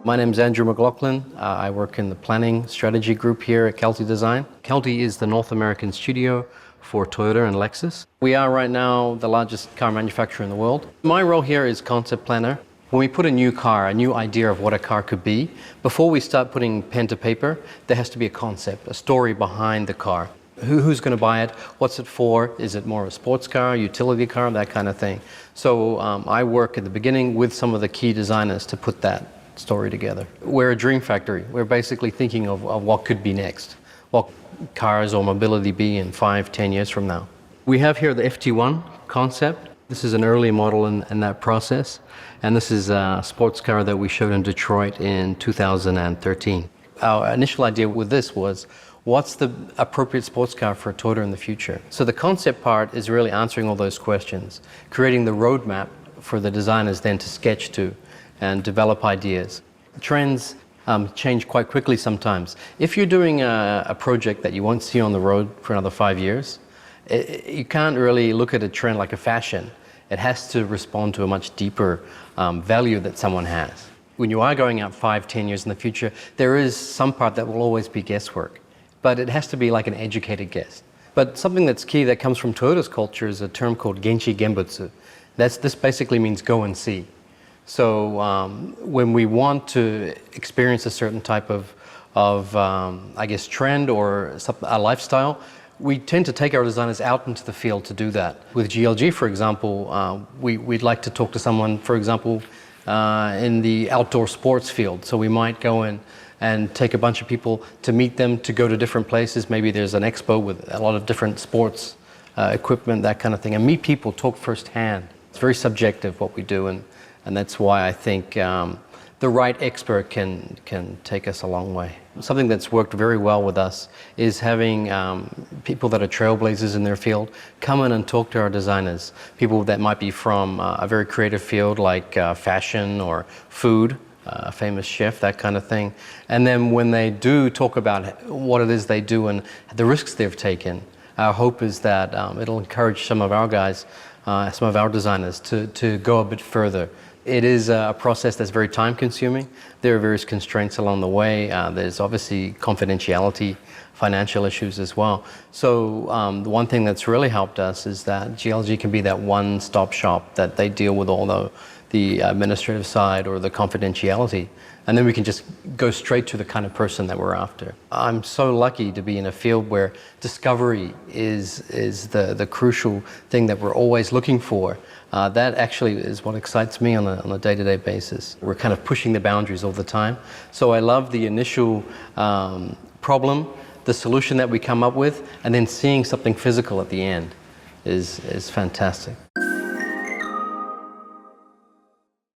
My name is Andrew MacLachlan. I work in the planning strategy group here at Calty Design. Calty is the North American studio for Toyota and Lexus. We are right now the largest car manufacturer in the world. My role here is concept planner. When we put a new car, a new idea of what a car could be, before we start putting pen to paper, there has to be a concept, a story behind the car. Who's going to buy it? What's it for? Is it more of a sports car, utility car, that kind of thing. So I work at the beginning with some of the key designers to put that story together. We're a dream factory. We're basically thinking of what could be next. What cars or mobility be in 5-10 years from now. We have here the FV2 Concept. This is an early model in that process. And this is a sports car that we showed in Detroit in 2013. Our initial idea with this was, what's the appropriate sports car for a Toyota in the future? So the concept part is really answering all those questions, creating the roadmap for the designers then to sketch to and develop ideas. Trends change quite quickly sometimes. If you're doing a project that you won't see on the road for another 5 years, you can't really look at a trend like a fashion. It has to respond to a much deeper value that someone has. When you are going out 5-10 years in the future, there is some part that will always be guesswork, but it has to be like an educated guess. But something that's key that comes from Toyota's culture is a term called Genchi Genbutsu. This basically means go and see. So when we want to experience a certain type of I guess, trend or a lifestyle, we tend to take our designers out into the field to do that. With GLG, for example, we'd like to talk to someone, for example, in the outdoor sports field. So we might go in and take a bunch of people to meet them, to go to different places. Maybe there's an expo with a lot of different sports equipment, that kind of thing, and meet people, talk firsthand. It's very subjective what we do, and that's why I think the right expert can take us a long way. Something that's worked very well with us is having people that are trailblazers in their field come in and talk to our designers. People that might be from a very creative field like fashion or food, a famous chef, that kind of thing. And then when they do talk about what it is they do and the risks they've taken, our hope is that it'll encourage some of our guys, some of our designers to go a bit further. It is a process that's very time consuming. There are various constraints along the way. There's obviously confidentiality, financial issues as well. So the one thing that's really helped us is that GLG can be that one-stop shop, that they deal with all the administrative side or the confidentiality. And then we can just go straight to the kind of person that we're after. I'm so lucky to be in a field where discovery is the crucial thing that we're always looking for. That actually is what excites me on a day-to-day basis. We're kind of pushing the boundaries all the time. So I love the initial problem, the solution that we come up with, and then seeing something physical at the end is fantastic.